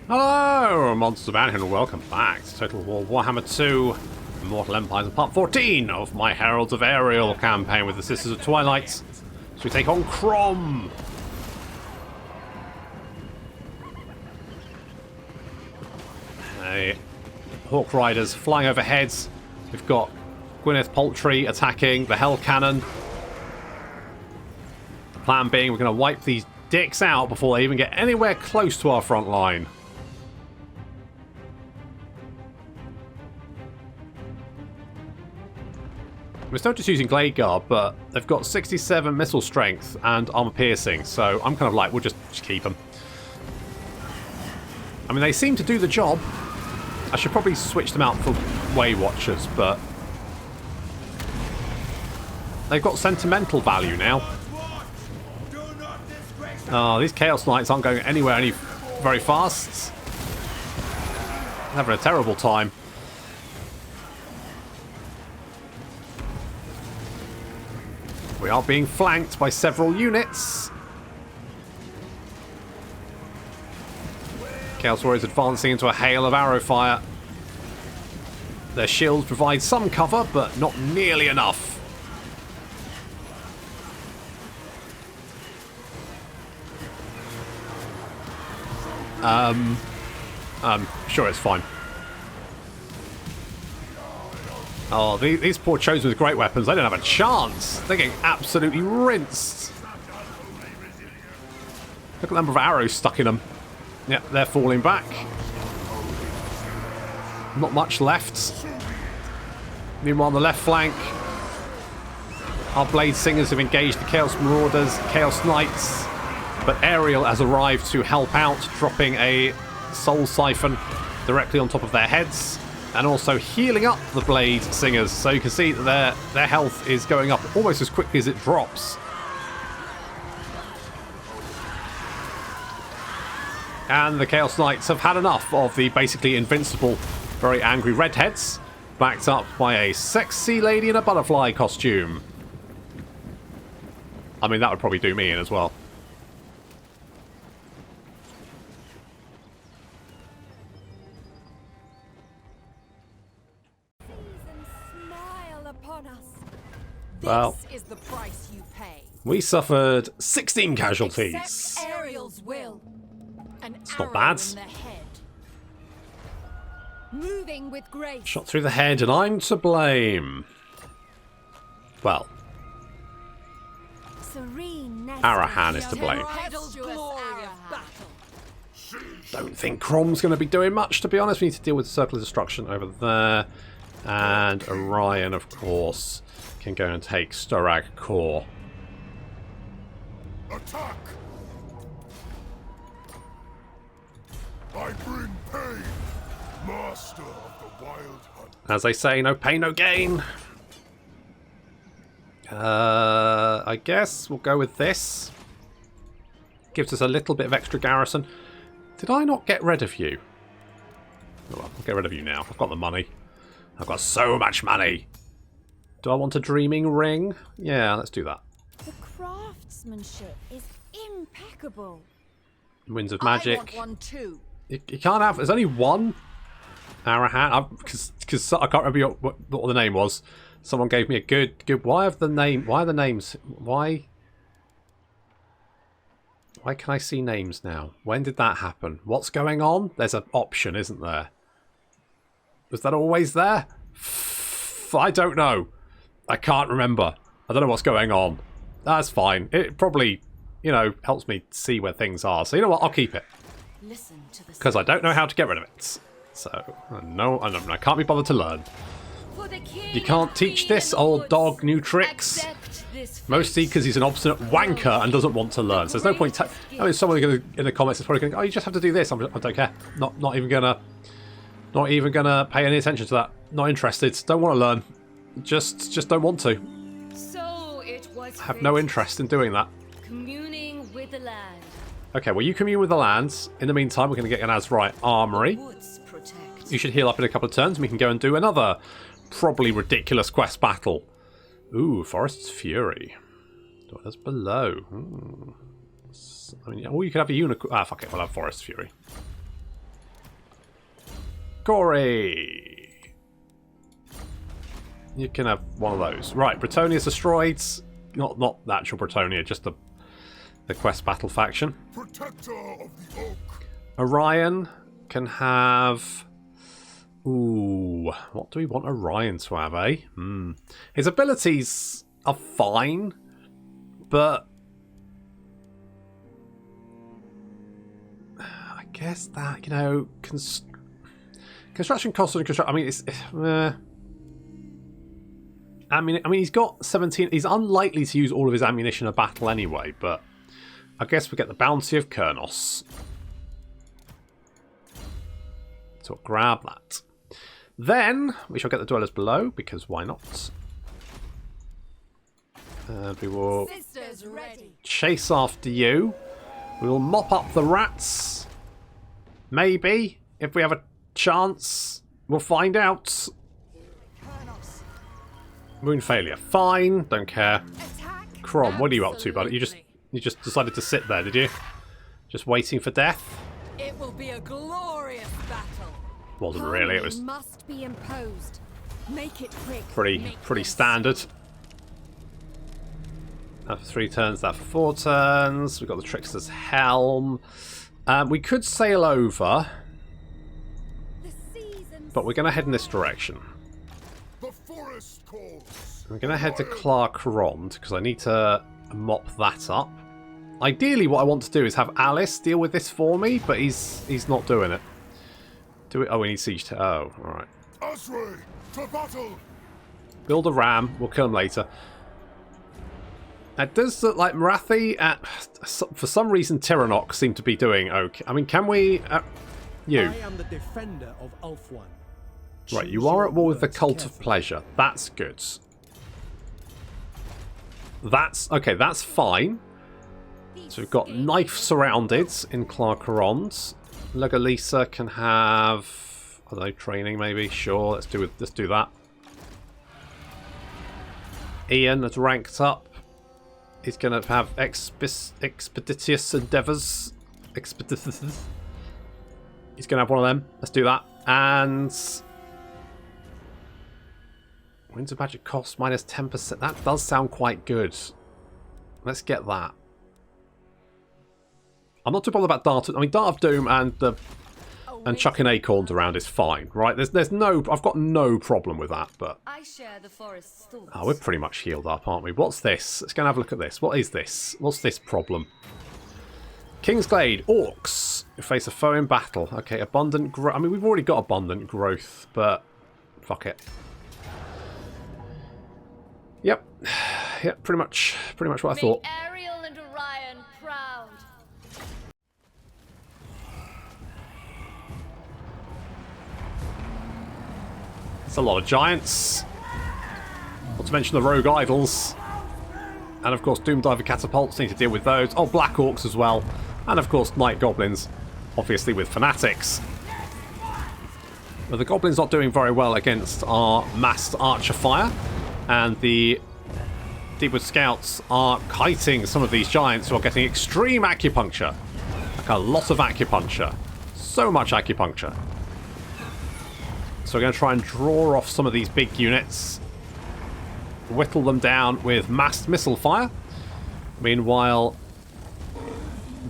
Hello, MonstersAbound here, and welcome back to Total War Warhammer 2 Immortal Empires, part 14 of my Heralds of Ariel campaign with the Sisters of Twilight. So we take on Crom. Hawk Riders flying overhead. We've got Gwyneth Paltrow attacking the Hell Cannon. The plan being we're going to wipe these dicks out before they even get anywhere close to our front line. We're still just using Glade Guard, but they've got 67 missile strength and armor piercing, so I'm kind of like, we'll just keep them. I mean, they seem to do the job. I should probably switch them out for Way Watchers, but they've got sentimental value now. Oh, these Chaos Knights aren't going anywhere very fast. Having a terrible time. We are being flanked by several units. Chaos Warriors advancing into a hail of arrow fire. Their shields provide some cover, but not nearly enough. I'm sure it's fine. Oh, these poor chosen with great weapons, they don't have a chance. They're getting absolutely rinsed. Look at the number of arrows stuck in them. Yep, they're falling back. Not much left. Meanwhile, on the left flank, our Blade Singers have engaged the Chaos Marauders, Chaos Knights, but Ariel has arrived to help out, dropping a Soul Siphon directly on top of their heads, and also healing up the Blade Singers, so you can see that their health is going up almost as quickly as it drops. And the Chaos Knights have had enough of the basically invincible, very angry redheads, backed up by a sexy lady in a butterfly costume. I mean, that would probably do me in as well. Well, this is the price you pay. We suffered 16 casualties. Accept Ariel's will. It's not bad. Moving with grace. Shot through the head, and I'm to blame. Well, Arahan is to blame. Don't think Crom's going to be doing much, to be honest. We need to deal with the Circle of Destruction over there. And Orion, of course, can go and take Storag Core. Attack! I bring pain, master of the wild hunt. As they say, no pain, no gain. I guess we'll go with this. Gives us a little bit of extra garrison. Did I not get rid of you? Oh, well, I'll get rid of you now. I've got the money. I've got so much money. Do I want a dreaming ring? Yeah, let's do that. The craftsmanship is impeccable. Winds of Magic. I want one too. You can't have. There's only one Arahan. Because I can't remember what the name was. Someone gave me a good. Why are the names? Why can I see names now? When did that happen? What's going on? There's an option, isn't there? Was that always there? I don't know. I can't remember. I don't know what's going on. That's fine. It probably, helps me see where things are. So you know what? I'll keep it. Because I don't know how to get rid of it. So, no, I can't be bothered to learn. You can't teach this old dog new tricks. Mostly because he's an obstinate wanker and doesn't want to learn. So there's no point. Someone in the comments is probably going, "Oh, you just have to do this." I don't care. Not even gonna pay any attention to that. Not interested. Don't want to learn. Just don't want to. So it was have no interest in doing that. Communing with the land. Okay, well, you commune with the lands. In the meantime, we're going to get an Azrite Armory. You should heal up in a couple of turns, and we can go and do another probably ridiculous quest battle. Ooh, Forest's Fury. Dwellers below. I mean, or you could have a unicorn. Ah, fuck it. We'll have Forest Fury. Corey! You can have one of those. Right, Bretonia's Asteroids. Not the actual Bretonia, just the quest battle faction. Protector of the oak. Orion can have... Ooh, what do we want Orion to have, eh? His abilities are fine, but... I guess that, you know... Construction costs and construction... I mean, it's... I mean, he's got 17... He's unlikely to use all of his ammunition in a battle anyway, but... I guess we get the bounty of Kurnos. So we'll grab that. Then, we shall get the Dwellers Below, because why not? And we will chase after you. We will mop up the rats. Maybe, if we have a chance. We'll find out. Wound failure. Fine, don't care. Crom, what are you up to, buddy? You just decided to sit there, did you? Just waiting for death? It will be a glorious battle. Wasn't really, it was Must be imposed. Make it quick. pretty standard. That for 3 turns, that for 4 turns. We've got the Trickster's Helm. We could sail over, but we're going to head in this direction. The forest calls. I'm going to head to Clarkrond, because I need to mop that up. Ideally, what I want to do is have Alice deal with this for me, but he's not doing it. Oh, we need siege. Oh, all right. Asray, to battle. Build a ram. We'll kill him later. It does look like Marathi, for some reason, Tyrannok seem to be doing okay. I mean, can we... you. I am the defender of Ulthuan. Right, you are at war with the Cult of Pleasure. That's good. That's... Okay, that's fine. So we've got Knife Surrounded in Clarkrond. Legalisa can have... I don't know, training maybe? Sure, let's do that. Ian has ranked up. He's going to have expeditious endeavours. He's going to have one of them. Let's do that. And... Winds of Magic cost minus 10%. That does sound quite good. Let's get that. I'm not too bothered about Dart. I mean, Dart of Doom and chucking acorns around is fine, right? There's no... I've got no problem with that, but... I share the forest's thoughts. Oh, we're pretty much healed up, aren't we? What's this? Let's go and have a look at this. What is this? What's this problem? Kingsglade. Orcs. You face a foe in battle. Okay, abundant growth. I mean, we've already got abundant growth, but... Fuck it. Yep. Yep, pretty much what I thought. Ariel and Orion proud. It's a lot of giants. Not to mention the rogue idols. And of course Doomdiver catapults, need to deal with those. Oh, Black Orcs as well. And of course Night Goblins, obviously with Fanatics. But the Goblins not doing very well against our massed archer fire. And the Deepwood Scouts are kiting some of these giants who are getting extreme acupuncture. Like a lot of acupuncture. So much acupuncture. So we're going to try and draw off some of these big units. Whittle them down with massed missile fire. Meanwhile,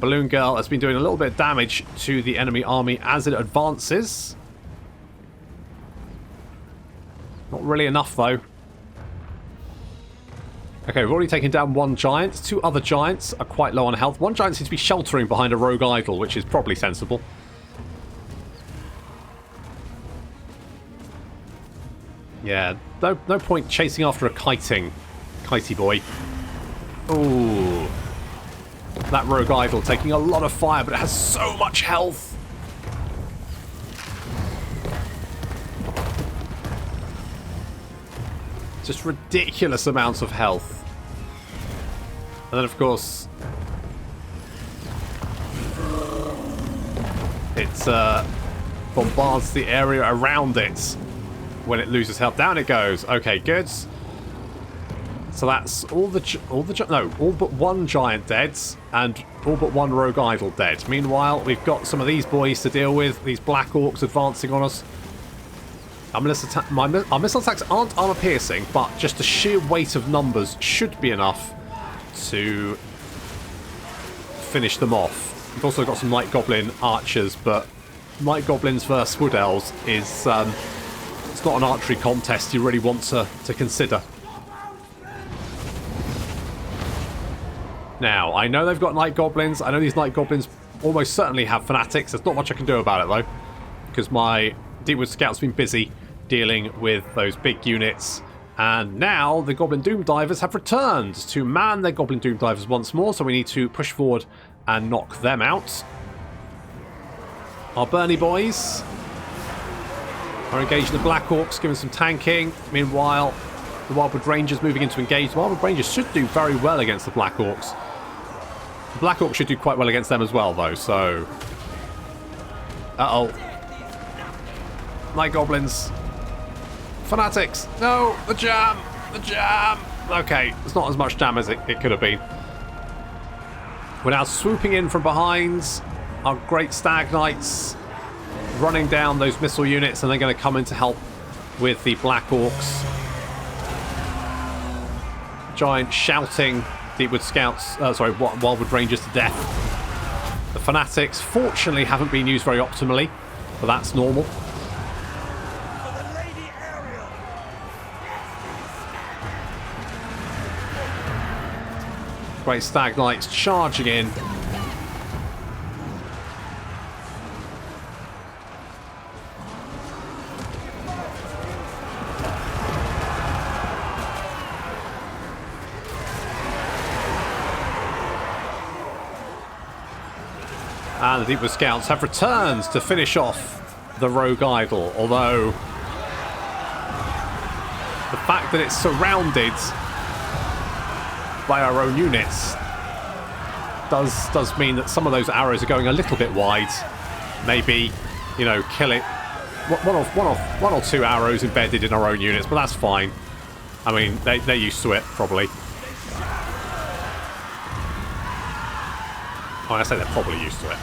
Balloon Girl has been doing a little bit of damage to the enemy army as it advances. Not really enough, though. Okay, we've already taken down one giant. 2 other giants are quite low on health. One giant seems to be sheltering behind a rogue idol, which is probably sensible. Yeah, no point chasing after a kitey boy. Ooh. That rogue idol taking a lot of fire, but it has so much health. Just ridiculous amounts of health. And then, of course, it bombards the area around it when it loses health. Down it goes. Okay, good. So that's all but one giant dead and all but one rogue idol dead. Meanwhile, we've got some of these boys to deal with. These black orcs advancing on us. Our missile attacks aren't armor piercing, but just the sheer weight of numbers should be enough to finish them off. We've also got some Night Goblin archers, but Night Goblins versus Wood Elves is it's not an archery contest you really want to consider. Now, I know they've got Night Goblins. I know these Night Goblins almost certainly have Fanatics. There's not much I can do about it, though, because my Deepwood Scout's been busy dealing with those big units. And now the Goblin Doom Divers have returned to man their Goblin Doom Divers once more, so we need to push forward and knock them out. Our Bernie boys are engaging the Black Orcs, giving some tanking. Meanwhile, the Wildwood Rangers moving in to engage. The Wildwood Rangers should do very well against the Black Orcs. The Black Orcs should do quite well against them as well, though, so... Uh-oh. Night Goblins. Fanatics. No! The jam! The jam! Okay, it's not as much jam as it could have been. We're now swooping in from behind. Our great Stag Knights running down those missile units, and they're going to come in to help with the Black Orcs. Giant shouting Deepwood Scouts, Wildwood Rangers to death. The Fanatics, fortunately, haven't been used very optimally, but that's normal. Great Stag Knights charging in. And the Deepwood Scouts have returned to finish off the Rogue Idol, although the fact that it's surrounded by our own units does mean that some of those arrows are going a little bit wide. Maybe, you know, kill it. One or two arrows embedded in our own units, but that's fine. I mean, they're used to it, probably. Oh, I say they're probably used to it.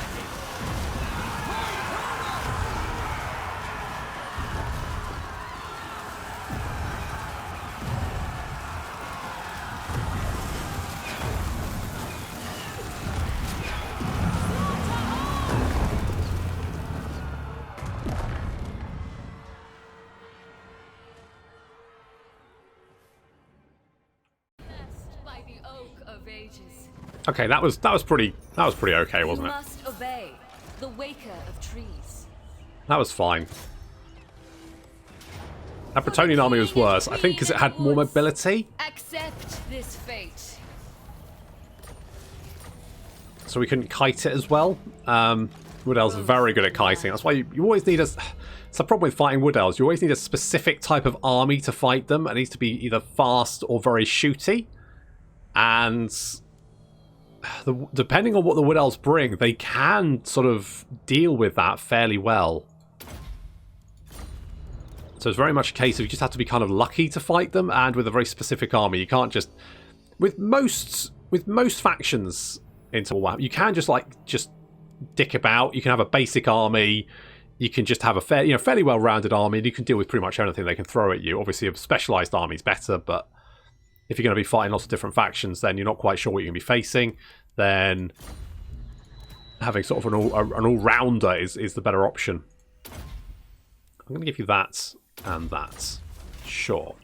By the oak of ages. Okay, that was pretty okay, wasn't it? You must obey the waker of trees. That was fine. That Bretonnian army was worse, I think, because it had more mobility. Accept this fate. So we couldn't kite it as well. Wood Elves are very good at kiting. That's why you always need a... It's a problem with fighting Wood Elves. You always need a specific type of army to fight them. It needs to be either fast or very shooty. And depending on what the Wood Elves bring, they can sort of deal with that fairly well. So it's very much a case of you just have to be kind of lucky to fight them, and with a very specific army. You can't just... With most factions into Warhammer, you can just dick about. You can have a basic army. You can just have a fairly well-rounded army, and you can deal with pretty much anything they can throw at you. Obviously, a specialised army is better, but if you're going to be fighting lots of different factions, then you're not quite sure what you're going to be facing. Then having sort of an all-rounder is the better option. I'm going to give you that and that. Sure.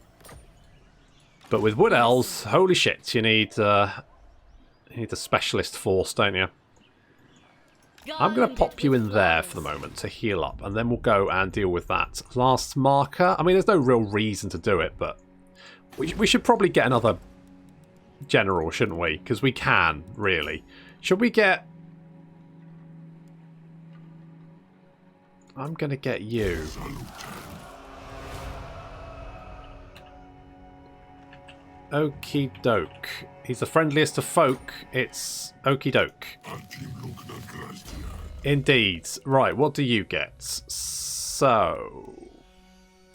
But with Wood Elves, holy shit, you need a specialist force, don't you? I'm going to pop you in there for the moment to heal up, and then we'll go and deal with that last marker. I mean, there's no real reason to do it, but we should probably get another general, shouldn't we? Because we can, really. Should we get... I'm going to get you. Okie doke. He's the friendliest of folk. It's okie doke. Indeed. Right, what do you get? So...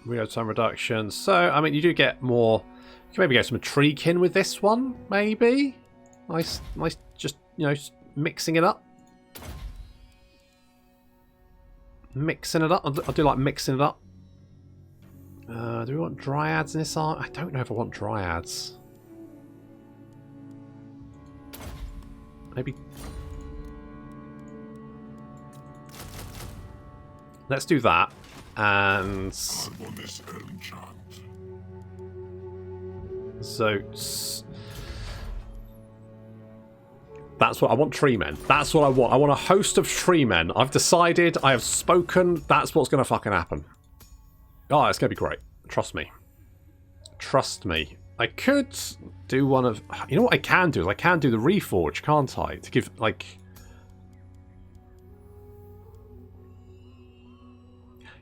reload time reduction. So, I mean, you do get more Can maybe get some treekin with this one, maybe? Nice, just, you know, mixing it up. Mixing it up. I do like mixing it up. Do we want dryads in this army? I don't know if I want dryads. Maybe. Let's do that. And so that's what I want. Tree men. That's what I want. I want a host of tree men. I've decided. I have spoken. That's what's going to fucking happen. Oh, it's going to be great. Trust me. Trust me. I could do one of... You know what I can do? I can do the Reforge, can't I? To give, like...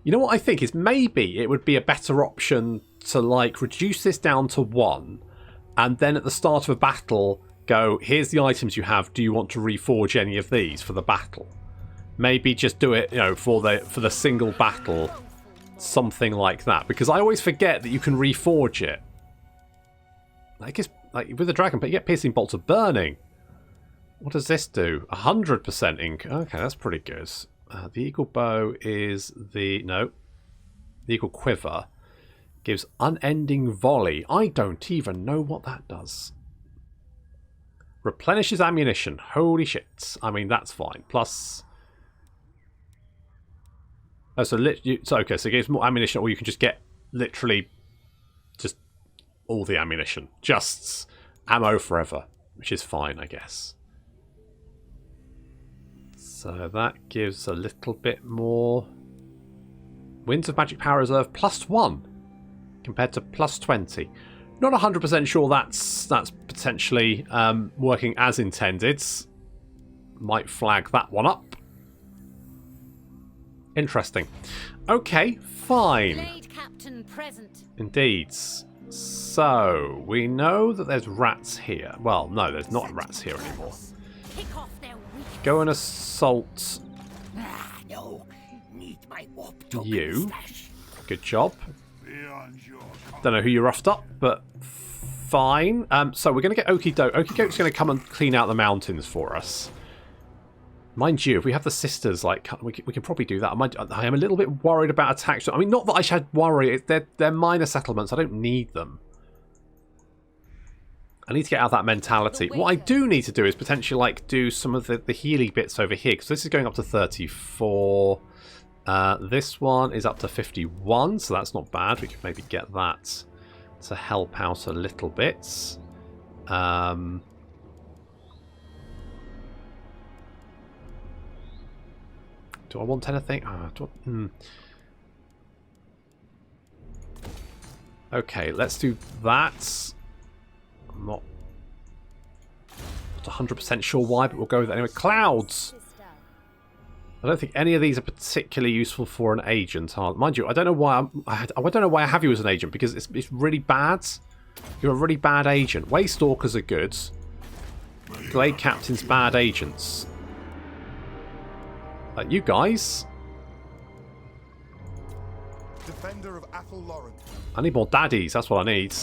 You know what I think is maybe it would be a better option to, like, reduce this down to 1 and then at the start of a battle go, here's the items you have. Do you want to reforge any of these for the battle? Maybe just do it, you know, for the single battle. Something like that. Because I always forget that you can reforge it. I guess, like, with the dragon, but you get piercing bolts of burning. What does this do? 100% ink. Okay, that's pretty good. The eagle bow is the... No. The eagle quiver gives unending volley. I don't even know what that does. Replenishes ammunition. Holy shit. I mean, that's fine. Plus... Oh, so okay, so it gives more ammunition, or you can just get literally just all the ammunition. Just ammo forever, which is fine, I guess. So that gives a little bit more. Winds of Magic Power Reserve +1 compared to +20. Not 100% sure that's potentially working as intended. Might flag that one up. Interesting. Okay, fine. Blade Captain present. Indeed. So, we know that there's rats here. Well, no, there's not rats here anymore. Kick off their weak. Go and assault No. Need my warp you. Good job. Don't know who you roughed up, but fine. So we're going to get Okie Doke. Okie Doke's going to come and clean out the mountains for us. Mind you, if we have the sisters, like, we can probably do that. I am a little bit worried about attacks. I mean, not that I should worry. They're minor settlements. I don't need them. I need to get out of that mentality. What I do need to do is potentially, like, do some of the healing bits over here. Because this is going up to 34. This one is up to 51. So that's not bad. We could maybe get that to help out a little bit. Do I want anything? Okay, let's do that. I'm not 100% sure why, but we'll go with it anyway. Clouds! I don't think any of these are particularly useful for an agent. Mind you, I don't know why I don't know why I have you as an agent, because it's really bad. You're a really bad agent. Waystalkers are good. Glade Captain's bad agents. You guys. Defender of Athel Lauren. I need more daddies. That's what I need.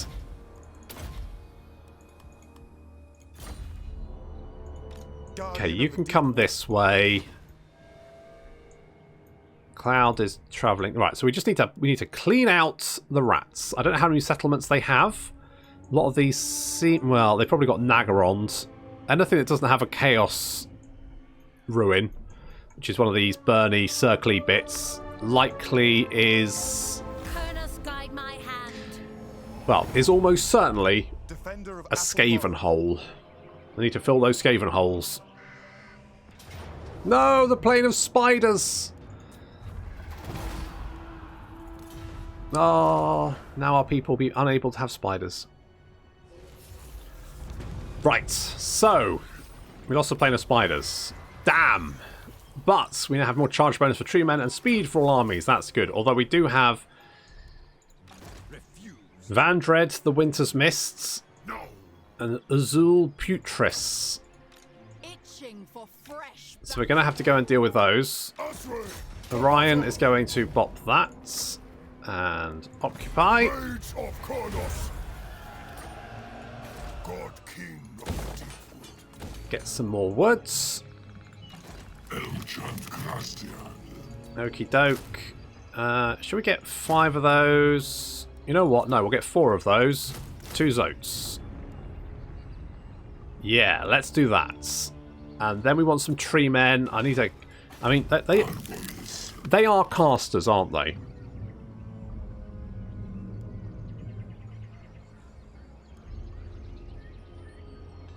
Okay, you can come this way. Cloud is travelling. Right, so we need to clean out the rats. I don't know how many settlements they have. A lot of these seem... Well, they've probably got Nagarons. Anything that doesn't have a Chaos Ruin, which is one of these burny, circly bits, likely is... Well, is almost certainly a Skaven hole. I need to fill those Skaven holes. No, the plane of spiders! Oh, now our people will be unable to have spiders. Right, so we lost the plane of spiders. Damn! But we now have more charge bonus for tree men and speed for all armies. That's good. Although we do have Vandred, the Winter's Mists, and Azul Putris. So we're going to have to go and deal with those. Orion is going to bop that and occupy. God King of Deepwood. Get some more woods. Elchant Gracia. Okie doke. Should we get 5 of those? You know what? No, we'll get 4 of those. 2 zotes. Yeah, let's do that. And then we want some tree men. I need to... I mean, they are casters, aren't they?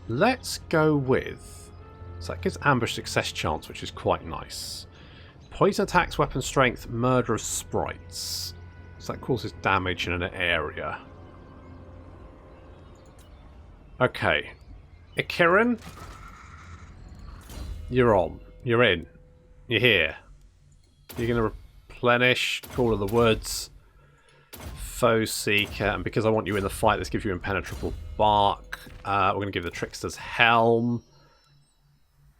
Let's go with... So that gives ambush success chance, which is quite nice. Poison attacks, weapon strength, murder of sprites. So that causes damage in an area. Okay. Akiran, you're on. You're in. You're here. You're going to replenish Call of the Woods, Foe Seeker, and because I want you in the fight, this gives you Impenetrable Bark. We're going to give the Trickster's Helm.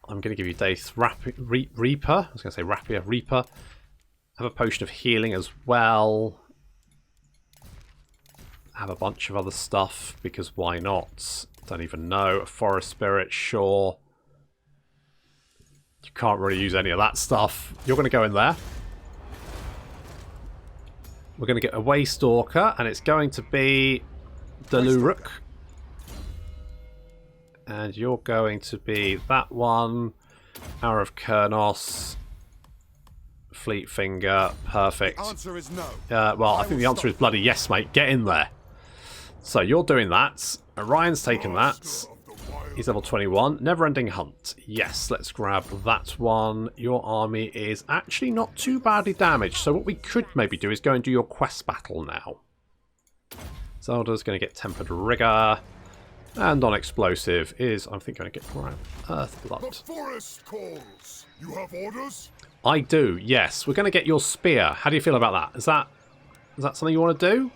I'm going to give you Daith's Reaper. I was going to say Rapier, Reaper. Have a Potion of Healing as well. Have a bunch of other stuff, because why not? Don't even know. A Forest Spirit, sure. You can't really use any of that stuff. You're going to go in there. We're going to get a Waystalker, and it's going to be Deluruk. And you're going to be that one. Hour of Kurnos. Fleet Finger. Perfect. The answer is no. Well, I think the answer is bloody yes, mate. Get in there. So you're doing that. Orion's taken that. He's level 21. Never-ending Hunt. Yes, let's grab that one. Your army is actually not too badly damaged. So what we could maybe do is go and do your quest battle now. Zelda's going to get Tempered Rigor. And non-explosive is, I think, going to get Earth Blood. The forest calls. You have orders? I do, yes. We're going to get your spear. How do you feel about that? Is that something you want to do?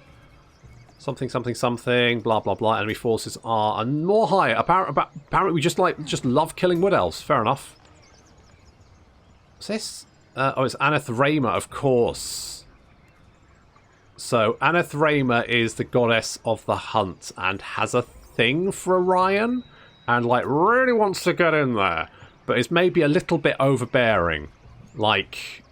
Something, something, something, blah, blah, blah. Enemy forces are more higher. Apparently we just love killing wood elves. Fair enough. What's this? Oh, it's Anathrema, of course. So, Anathrema is the goddess of the hunt and has a thing for Orion. And, like, really wants to get in there. But is maybe a little bit overbearing. Like...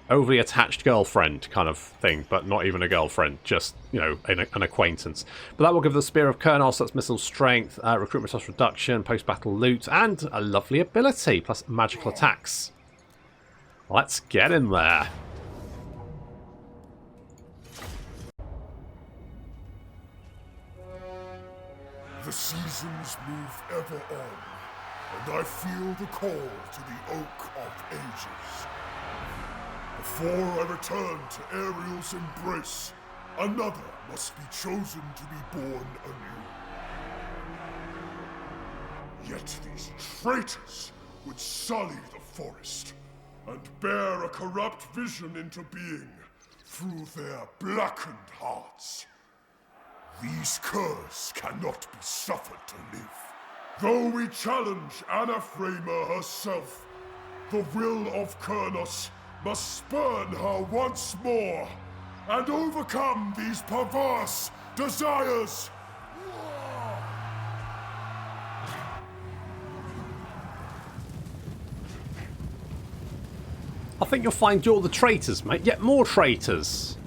overly attached girlfriend kind of thing, but not even a girlfriend, just, you know, an acquaintance. But that will give the Spear of Kurnos, that's missile strength, recruitment cost reduction, post-battle loot, and a lovely ability, plus magical attacks. Let's get in there. The seasons move ever on, and I feel the call to the Oak of Ages. Before I return to Ariel's embrace, another must be chosen to be born anew. Yet these traitors would sully the forest and bear a corrupt vision into being through their blackened hearts. These curs cannot be suffered to live. Though we challenge Anathrema herself, the will of Kurnos must spurn her once more and overcome these perverse desires. I think you'll find you're the traitors, mate. Yet more traitors.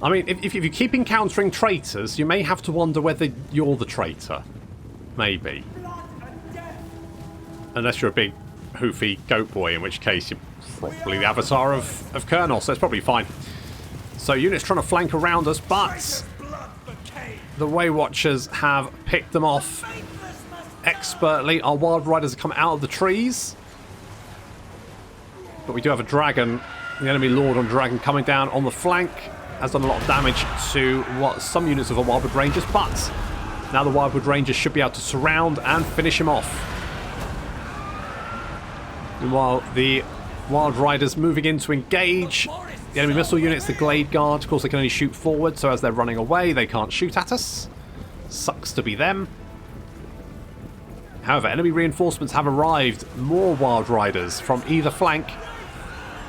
I mean, if you keep encountering traitors, you may have to wonder whether you're the traitor. Maybe. Unless you're a big hoofy goat boy, in which case you're probably the avatar of Kurnos, so it's probably fine. So units trying to flank around us, but the Way Watchers have picked them off expertly. Our Wild Riders have come out of the trees. But we do have a dragon, the enemy Lord on Dragon, coming down on the flank. Has done a lot of damage to some units of the Wildwood Rangers, but now the Wildwood Rangers should be able to surround and finish him off. Meanwhile, the Wild Riders moving in to engage the enemy missile units, the Glade Guard. Of course, they can only shoot forward, so as they're running away, they can't shoot at us. Sucks to be them. However, enemy reinforcements have arrived. More Wild Riders from either flank.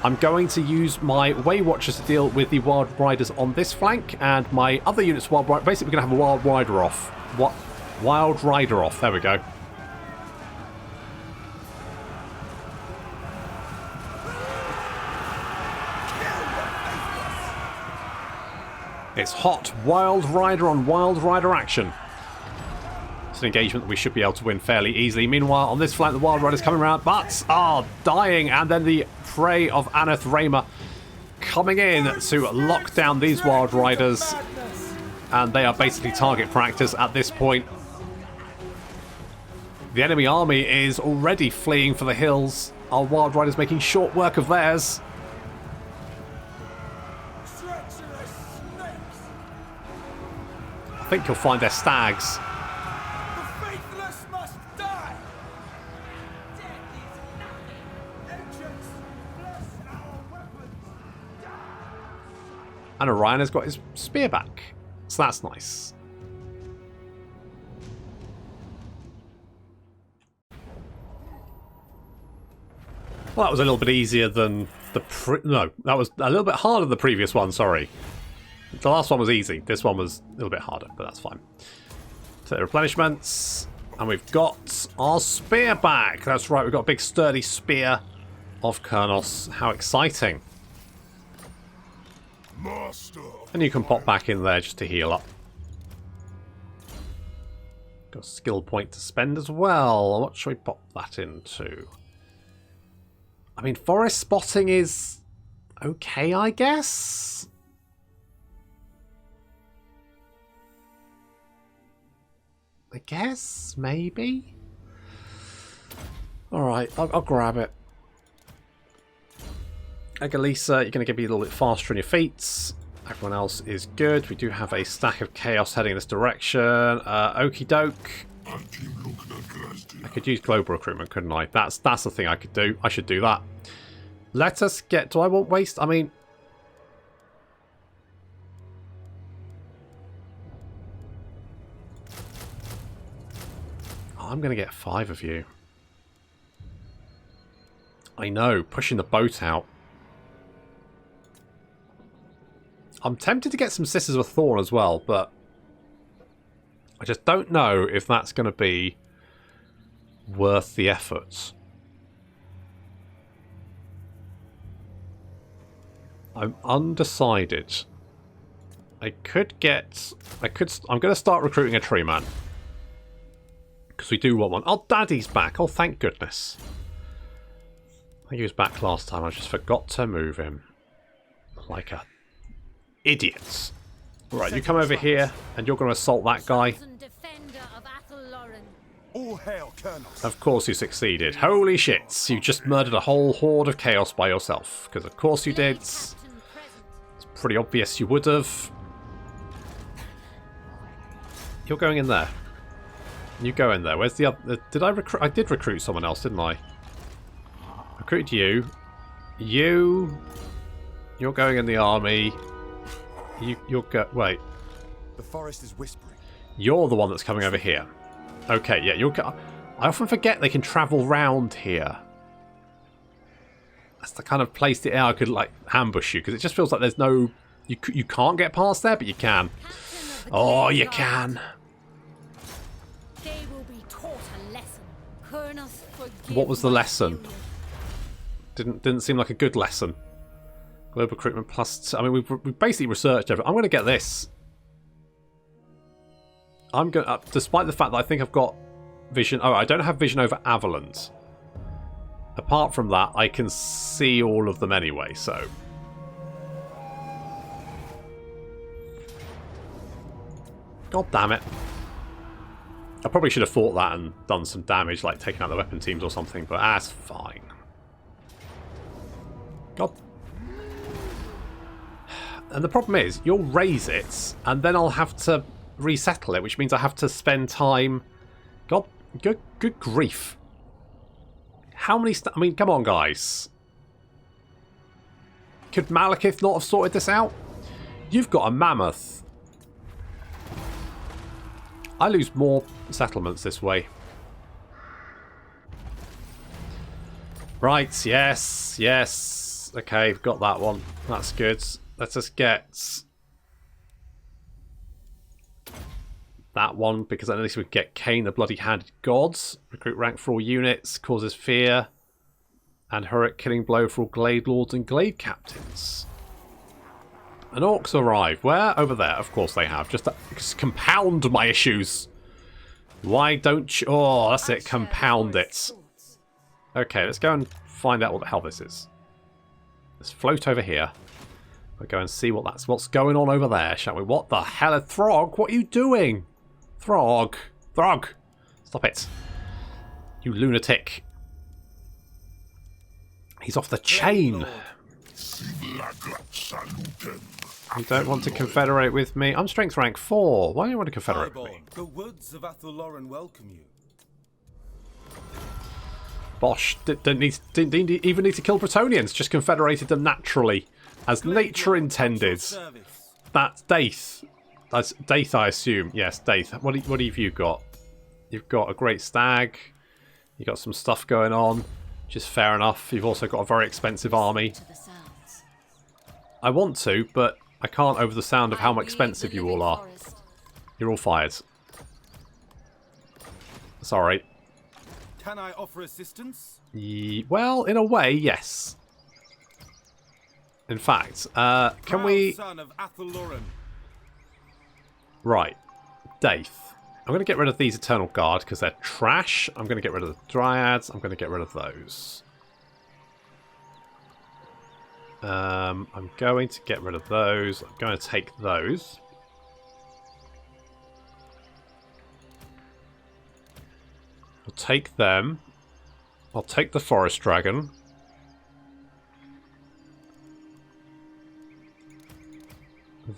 I'm going to use my Way Watchers to deal with the Wild Riders on this flank, and my other units, Wild Rider. Basically, we're going to have a Wild Rider off. What? Wild Rider off. There we go. It's hot. Wild Rider on Wild Rider action. It's an engagement that we should be able to win fairly easily. Meanwhile, on this flank, the Wild Riders coming around, but are dying. And then the prey of Aneth Raymer coming in to lock down these Wild Riders. And they are basically target practice at this point. The enemy army is already fleeing for the hills. Our Wild Riders making short work of theirs. I think you'll find their stags. The faithless must die. Death is nothing. Vengeance, bless our weapons. And Orion has got his spear back. So that's nice. Well, that was a little bit easier than the no, that was a little bit harder than the previous one, sorry. The last one was easy. This one was a little bit harder, but that's fine. So replenishments. And we've got our spear back. That's right, we've got a big sturdy spear of Kurnos. How exciting. Master. And you can pop back in there just to heal up. Got a skill point to spend as well. What should we pop that into? I mean, forest spotting is okay, I guess. Maybe. Alright, I'll grab it. Agalisa, you're going to be a little bit faster on your feet. Everyone else is good. We do have a stack of chaos heading in this direction. Okie doke. I could use global recruitment, couldn't I? That's the thing I could do. I should do that. Let us get... Do I want waste? I mean... I'm going to get 5 of you. I know, pushing the boat out. I'm tempted to get some Sisters of Thorn as well, but I just don't know if that's going to be worth the effort. I'm undecided. I'm going to start recruiting a tree man. Because we do want one. Oh, Daddy's back. Oh, thank goodness. I think he was back last time. I just forgot to move him. Like a idiot. Right, you come over here and you're going to assault that guy. All hail, Kurnos. Of course you succeeded. Holy shit. You just murdered a whole horde of chaos by yourself. Because of course you did. It's pretty obvious you would have. You're going in there. You go in there. Where's the other... Did I recruit... I did recruit someone else, didn't I? Recruit you. You... You're going in the army. You're go... Wait. The forest is whispering. You're the one that's coming over here. Okay, yeah, you're... I often forget they can travel round here. That's the kind of place that I could, like, ambush you. Because it just feels like there's no... You can't get past there, but you can. Oh, you can. What was the lesson? Didn't seem like a good lesson. Global recruitment plus... I mean, we've basically researched everything. I'm going to get this. I'm going to... despite the fact that I think I've got vision... Oh, I don't have vision over Avalanche. Apart from that, I can see all of them anyway, so... God damn it. I probably should have fought that and done some damage, like taking out the weapon teams or something, but that's fine. God. And the problem is, you'll raise it, and then I'll have to resettle it, which means I have to spend time... God, good grief. How many... I mean, come on, guys. Could Malekith not have sorted this out? You've got a mammoth. I lose more settlements this way. Right, yes, yes. Okay, we've got that one. That's good. Let us get that one, because at least we can get Cain the Bloody-Handed Gods. Recruit rank for all units. Causes fear. And Hurric killing blow for all Glade Lords and Glade Captains. And Orcs arrive. Where? Over there. Of course they have. Just to compound my issues. Why don't you... Oh, that's it. Compound it. Okay, let's go and find out what the hell this is. Let's float over here. We'll go and see what's going on over there, shall we? What the hell? Throg? What are you doing? Throg. Throg. Stop it. You lunatic. He's off the chain. You don't want to confederate with me? I'm strength rank 4. Why do you want to confederate with me? The woods of Athaloran welcome you. Bosh, didn't even need to kill Bretonians. Just confederated them naturally, as nature intended. That's Daith. That's Daith, I assume. Yes, Daith. What have you got? You've got a great stag. You've got some stuff going on, which is fair enough. You've also got a very expensive army. I want to, but I can't over the sound of how expensive you all are. You're all fired. Sorry. Can I offer assistance? Well, in a way, yes. In fact, can we... Son of Athaloran. Right. Daith. I'm going to get rid of these Eternal Guard because they're trash. I'm going to get rid of the Dryads. I'm going to get rid of those. I'm going to get rid of those. I'm going to take those. I'll take them. I'll take the Forest Dragon.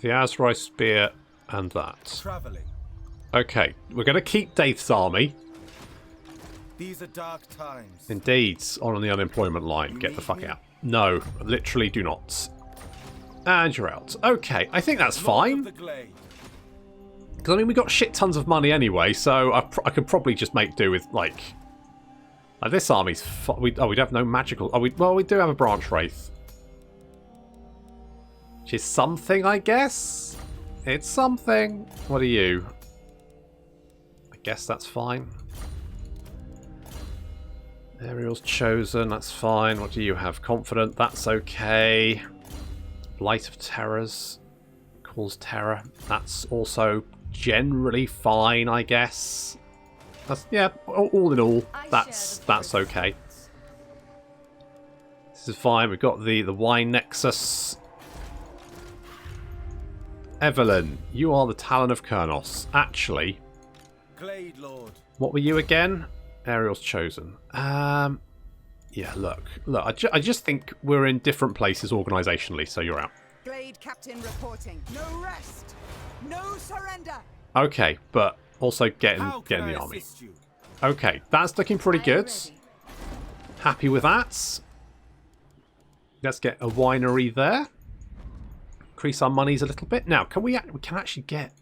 The Azrai Spear and that. Traveling. Okay, we're going to keep Daith's army. These are dark times. Indeed, on the unemployment line. Get the fuck out. No, literally do not. And you're out. Okay, I think that's fine. Because, I mean, we got shit tons of money anyway, so I could probably just make do with, like this army's... we'd have no magical... well, we do have a Branch Wraith. Which is something, I guess? It's something. What are you? I guess that's fine. Ariel's chosen, that's fine. What do you have? Confident, that's okay. Blight of Terrors. Cause terror. That's also generally fine, I guess. That's, yeah, all in all, that's okay. This is fine. We've got the Wine Nexus. Evelyn, you are the Talon of Kurnos. Actually, Glade Lord. What were you again? Ariel's chosen. Yeah, look. I just think we're in different places organisationally, so you're out. Glade Captain reporting. No rest. No surrender. Okay, but also get in the army. Okay, that's looking pretty good. Happy with that. Let's get a winery there. Increase our monies a little bit. Now, we can actually get...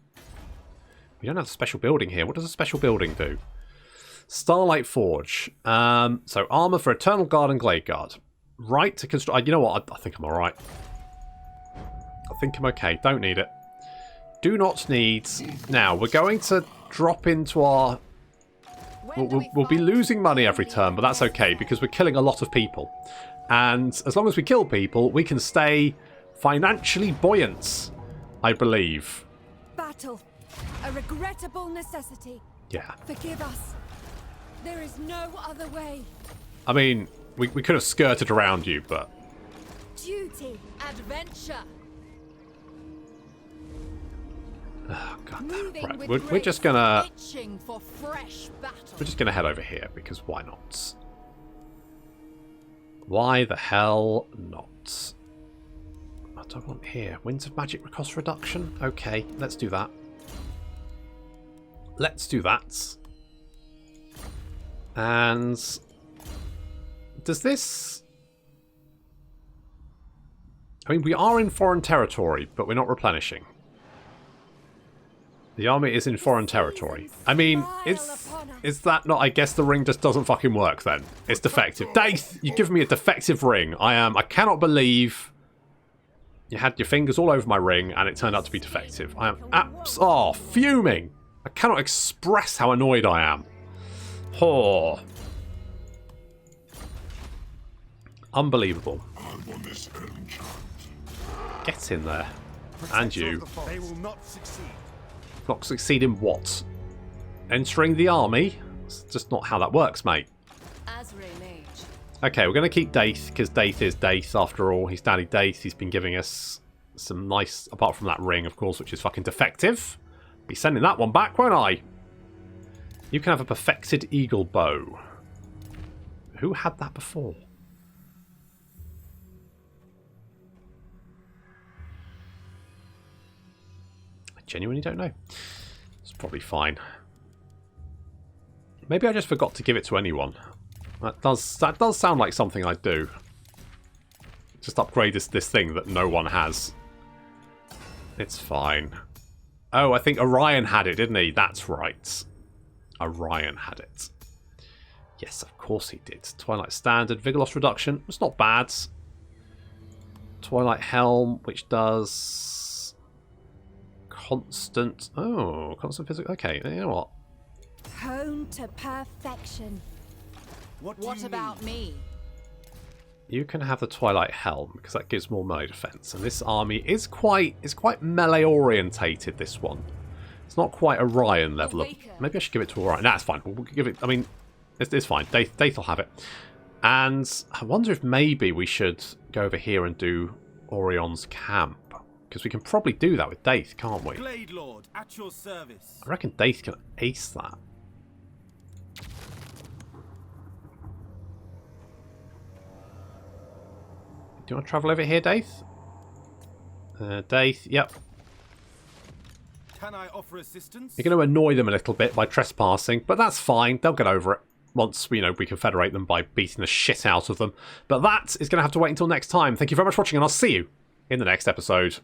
We don't have a special building here. What does a special building do? Starlight Forge. So armor for Eternal Guard and Glade Guard. Right to construct... You know what? I think I'm alright. I think I'm okay. Don't need it. Do not need... Now, we're going to drop into our... We'll be losing money every turn, but that's okay because we're killing a lot of people. And as long as we kill people, we can stay financially buoyant, I believe. Battle. A regrettable necessity. Yeah. Forgive us. There is no other way. I mean, we could have skirted around you, but... Duty. Adventure. Oh, God. Moving Right, with we're just gonna... itching for fresh battle. We're just gonna head over here, because why not? Why the hell not? I don't want here. Winds of Magic cost reduction? Okay, let's do that. Let's do that. And... Does this... I mean, we are in foreign territory, but we're not replenishing. The army is in foreign territory. I mean, is that not... I guess the ring just doesn't fucking work then. It's defective. Daith, you give me a defective ring. I cannot believe you had your fingers all over my ring and it turned out to be defective. I am fuming. I cannot express how annoyed I am. Oh. Unbelievable. Get in there. And you. They will not succeed. Not succeed in what? Entering the army? It's just not how that works, mate. Asuryan age. Okay, we're going to keep Daith, because Daith is Daith after all. He's Daddy Daith. He's been giving us some nice... Apart from that ring, of course, which is fucking defective. Be sending that one back, won't I? You can have a perfected eagle bow. Who had that before? Genuinely don't know. It's probably fine. Maybe I just forgot to give it to anyone. That does sound like something I'd do. Just upgrade this thing that no one has. It's fine. Oh, I think Orion had it, didn't he? That's right. Orion had it. Yes, of course he did. Twilight Standard, Vigor Loss Reduction. It's not bad. Twilight Helm, which does... Constant physical. Okay, you know what? Honed to perfection. What about me? You can have the Twilight Helm because that gives more melee defense, and this army is quite melee orientated. This one, it's not quite Orion level up. Maybe I should give it to Orion. That's fine. We'll give it. I mean, it's fine. Daith will have it. And I wonder if maybe we should go over here and do Orion's camp. Because we can probably do that with Daith, can't we? Glade Lord, at your service. I reckon Daith can ace that. Do you want to travel over here, Daith? Daith, yep. Can I offer assistance? You're going to annoy them a little bit by trespassing, but that's fine. They'll get over it once, we confederate them by beating the shit out of them. But that is going to have to wait until next time. Thank you very much for watching, and I'll see you in the next episode.